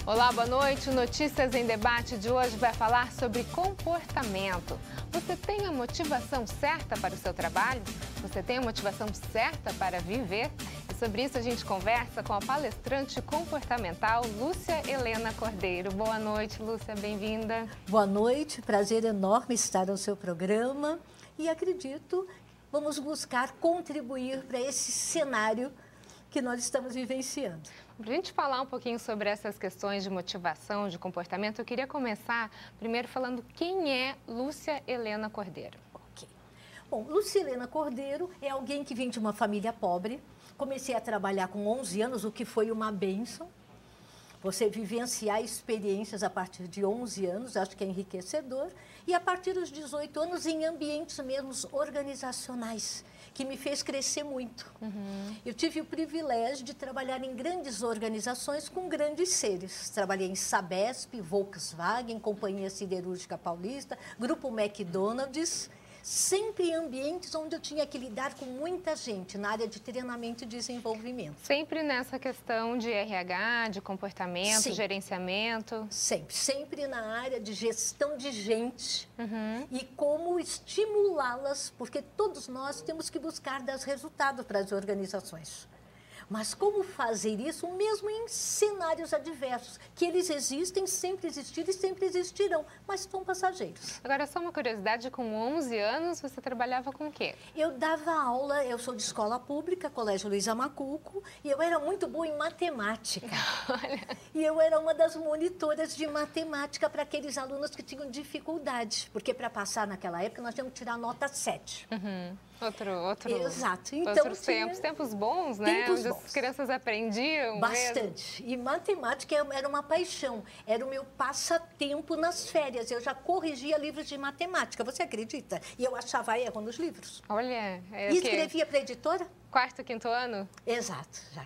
Olá, boa noite. O Notícias em Debate de hoje vai falar sobre comportamento. Você tem a motivação certa para o seu trabalho? Você tem a motivação certa para viver? E sobre isso a gente conversa com a palestrante comportamental Lúcia Helena Cordeiro. Boa noite, Lúcia, bem-vinda. Boa noite, prazer enorme estar no seu programa e acredito vamos buscar contribuir para esse cenário que nós estamos vivenciando. Para a gente falar um pouquinho sobre essas questões de motivação, de comportamento, eu queria começar primeiro falando quem é Lúcia Helena Cordeiro. Ok. Bom, Lúcia Helena Cordeiro é alguém que vem de uma família pobre. Comecei a trabalhar com 11 anos, o que foi uma bênção. Você vivenciar experiências a partir de 11 anos, acho que é enriquecedor. E a partir dos 18 anos, em ambientes mesmo organizacionais, que me fez crescer muito. Eu tive o privilégio de trabalhar em grandes organizações com grandes seres. Trabalhei em Sabesp, Volkswagen, Companhia Siderúrgica Paulista, Grupo McDonald's, sempre em ambientes onde eu tinha que lidar com muita gente na área de treinamento e desenvolvimento. Sempre nessa questão de RH, de comportamento, Sim. Gerenciamento? Sempre na área de gestão de gente e como estimulá-las, porque todos nós temos que buscar dar resultados para as organizações. Mas como fazer isso mesmo em cenários adversos, que eles existem, sempre existiram e sempre existirão, mas são passageiros. Agora, só uma curiosidade, com 11 anos você trabalhava com o quê? Eu dava aula, eu sou de escola pública, Colégio Luiza Macuco, e eu era muito boa em matemática. E eu era uma das monitoras de matemática para aqueles alunos que tinham dificuldade, porque para passar naquela época nós tínhamos que tirar nota 7. Exato. Então, outros tempos bons, né? Tempos onde bons. as crianças aprendiam bastante. Mesmo. E matemática era uma paixão, era o meu passatempo nas férias. Eu já corrigia livros de matemática, você acredita? E eu achava erro nos livros. Olha, E escrevia para a editora? Quarto, quinto ano? Exato, já.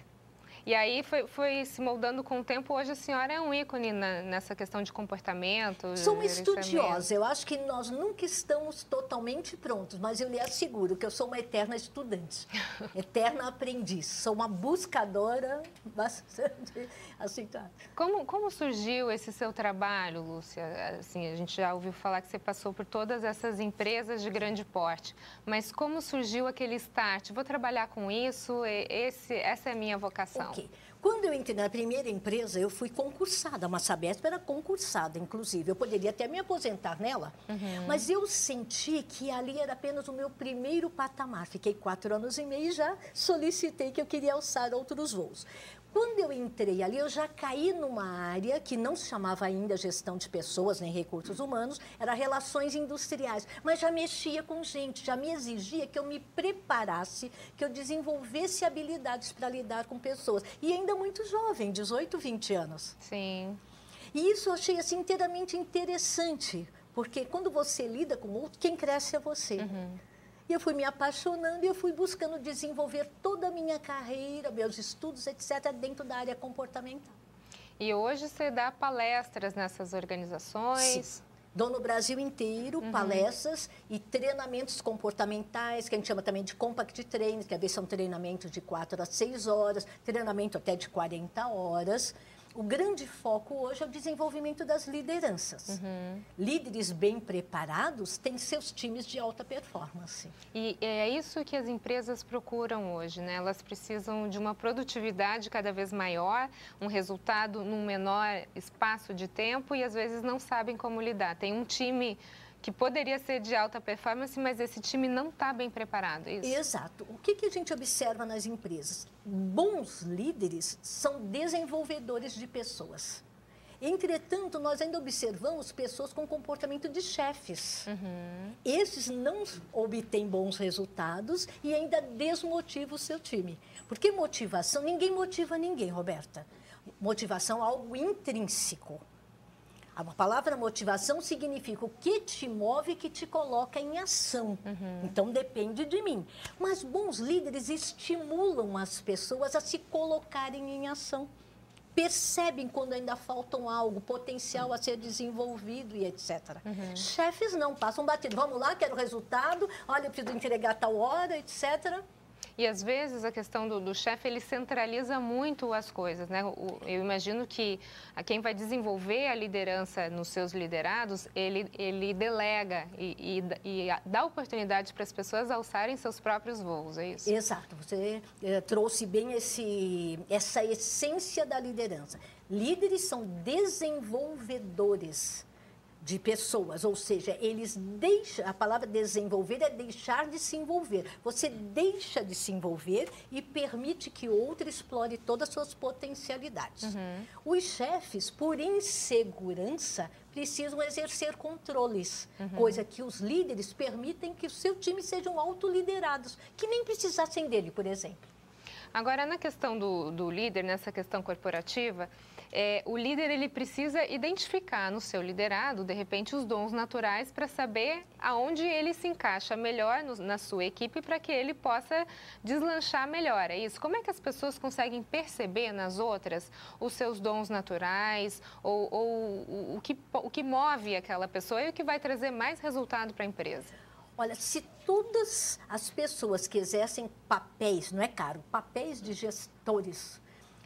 E aí foi se moldando com o tempo. Hoje a senhora é um ícone nessa questão de comportamento. Sou uma estudiosa. Eu acho que nós nunca estamos totalmente prontos, mas eu lhe asseguro que eu sou uma eterna estudante, eterna aprendiz. Sou uma buscadora bastante assim, tá? Como surgiu esse seu trabalho, Lúcia? Assim, a gente já ouviu falar que você passou por todas essas empresas de grande porte, mas como surgiu aquele start? Vou trabalhar com isso, essa é a minha vocação. Okay. Quando eu entrei na primeira empresa, eu fui concursada. A Sabesp era concursada, inclusive. Eu poderia até me aposentar nela, mas eu senti que ali era apenas o meu primeiro patamar. Fiquei 4 anos e meio e já solicitei que eu queria alçar outros voos. Quando eu entrei ali, eu já caí numa área que não se chamava ainda gestão de pessoas nem recursos humanos, era relações industriais, mas já mexia com gente, já me exigia que eu me preparasse, que eu desenvolvesse habilidades para lidar com pessoas. E ainda muito jovem, 18, 20 anos. Sim. E isso eu achei assim, inteiramente interessante, porque quando você lida com o outro, quem cresce é você. E eu fui me apaixonando e eu fui buscando desenvolver toda a minha carreira, meus estudos, etc., dentro da área comportamental. E hoje você dá palestras nessas organizações? Sim. Dou no Brasil inteiro palestras e treinamentos comportamentais, que a gente chama também de compact training, que às vezes são treinamentos de 4 a 6 horas, treinamento até de 40 horas. O grande foco hoje é o desenvolvimento das lideranças. Líderes bem preparados têm seus times de alta performance. E é isso que as empresas procuram hoje, né? Elas precisam de uma produtividade cada vez maior, um resultado num menor espaço de tempo e às vezes não sabem como lidar. Tem um time que poderia ser de alta performance, mas esse time não está bem preparado, é isso? Exato. O que a gente observa nas empresas? Bons líderes são desenvolvedores de pessoas. Entretanto, nós ainda observamos pessoas com comportamento de chefes. Esses não obtêm bons resultados e ainda desmotivam o seu time. Porque motivação, ninguém motiva ninguém, Roberta. Motivação é algo intrínseco. A palavra motivação significa o que te move, que te coloca em ação. Então, depende de mim. Mas bons líderes estimulam as pessoas a se colocarem em ação. Percebem quando ainda faltam algo, potencial a ser desenvolvido e etc. Chefes não, passam batido. Vamos lá, quero resultado. Olha, eu preciso entregar tal hora, etc. E às vezes a questão do chefe, ele centraliza muito as coisas, né? Eu imagino que quem vai desenvolver a liderança nos seus liderados, ele delega e dá oportunidade para as pessoas alçarem seus próprios voos, é isso? Exato, você trouxe bem essa essência da liderança. Líderes são desenvolvedores de pessoas, ou seja, eles deixam, a palavra desenvolver é deixar de se envolver. Você deixa de se envolver e permite que outro explore todas as suas potencialidades. Os chefes, por insegurança, precisam exercer controles, coisa que os líderes permitem que o seu time sejam autoliderados, que nem precisassem dele, por exemplo. Agora, na questão do líder, nessa questão corporativa, o líder ele precisa identificar no seu liderado, de repente, os dons naturais para saber aonde ele se encaixa melhor na sua equipe para que ele possa deslanchar melhor. É isso? Como é que as pessoas conseguem perceber nas outras os seus dons naturais ou o que move aquela pessoa e o que vai trazer mais resultado para a empresa? Olha, se todas as pessoas que exercem papéis, não é caro, papéis de gestores,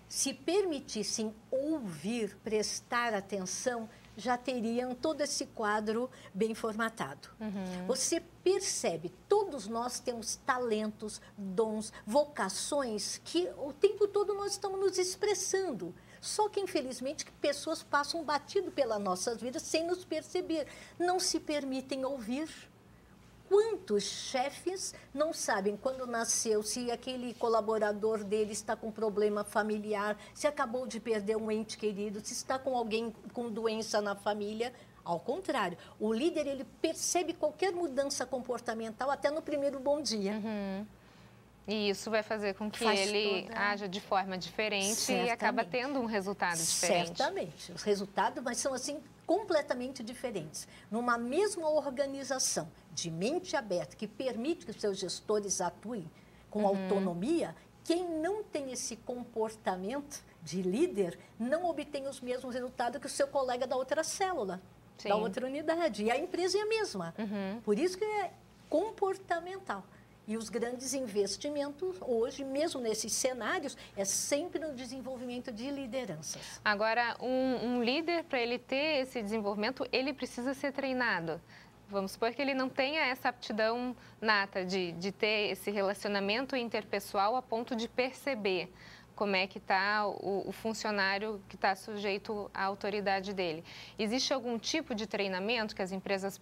se permitissem ouvir, prestar atenção, já teriam todo esse quadro bem formatado. Você percebe, todos nós temos talentos, dons, vocações que o tempo todo nós estamos nos expressando. Só que, infelizmente, pessoas passam batido pelas nossas vidas sem nos perceber, não se permitem ouvir. Quantos chefes não sabem quando nasceu, se aquele colaborador dele está com problema familiar, se acabou de perder um ente querido, se está com alguém com doença na família? Ao contrário, o líder ele percebe qualquer mudança comportamental até no primeiro bom dia. E isso vai fazer com que ele haja de forma diferente. Certamente. E acaba tendo um resultado diferente. Certamente. Os resultados, mas são assim completamente diferentes. Numa mesma organização de mente aberta, que permite que os seus gestores atuem com autonomia, quem não tem esse comportamento de líder não obtém os mesmos resultados que o seu colega da outra célula, da outra unidade. E a empresa é a mesma. Por isso que é comportamental. E os grandes investimentos hoje, mesmo nesses cenários, é sempre no desenvolvimento de lideranças. Agora, um líder, para ele ter esse desenvolvimento, ele precisa ser treinado. Vamos supor que ele não tenha essa aptidão nata de ter esse relacionamento interpessoal a ponto de perceber como é que está o funcionário que está sujeito à autoridade dele. Existe algum tipo de treinamento que as empresas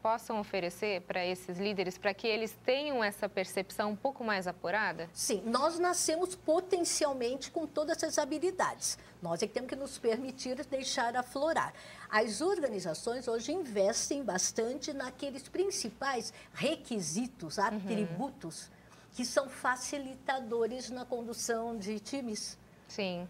possam oferecer para esses líderes, para que eles tenham essa percepção um pouco mais apurada? Sim, nós nascemos potencialmente com todas essas habilidades. Nós é que temos que nos permitir deixar aflorar. As organizações hoje investem bastante naqueles principais requisitos, atributos, que são facilitadores na condução de times. Sim.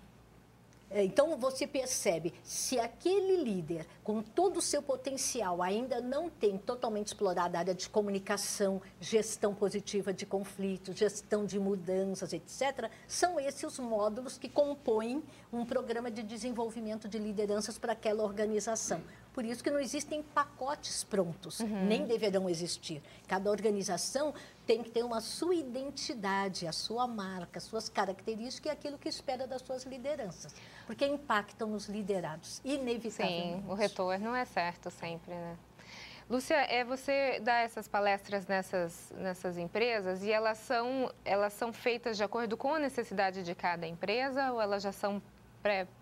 Então, você percebe, se aquele líder, com todo o seu potencial, ainda não tem totalmente explorado a área de comunicação, gestão positiva de conflitos, gestão de mudanças, etc., são esses os módulos que compõem um programa de desenvolvimento de lideranças para aquela organização. Por isso que não existem pacotes prontos, nem deverão existir. Cada organização tem que ter uma sua identidade, a sua marca, as suas características e aquilo que espera das suas lideranças. Porque impactam nos liderados, inevitavelmente. Sim, o retorno é certo sempre, né? Lúcia, você dá essas palestras nessas empresas e elas são feitas de acordo com a necessidade de cada empresa ou elas já são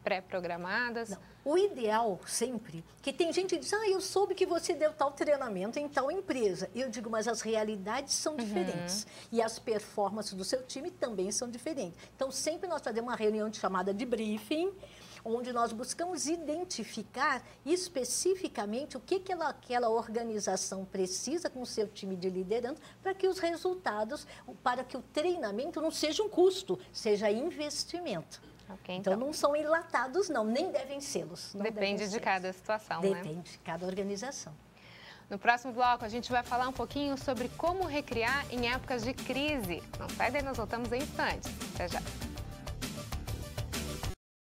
pré-programadas? Não. O ideal sempre, que tem gente que diz, eu soube que você deu tal treinamento em tal empresa. Eu digo, mas as realidades são diferentes. E as performances do seu time também são diferentes. Então, sempre nós fazemos uma reunião chamada de briefing, onde nós buscamos identificar especificamente o que aquela organização precisa com o seu time de liderança para que os resultados, para que o treinamento não seja um custo, seja investimento. Okay, então, não são enlatados, não, nem devem sê-los. Depende de cada situação, né? Depende de cada organização. No próximo bloco, a gente vai falar um pouquinho sobre como recriar em épocas de crise. Não sai daí, nós voltamos em instantes. Até já.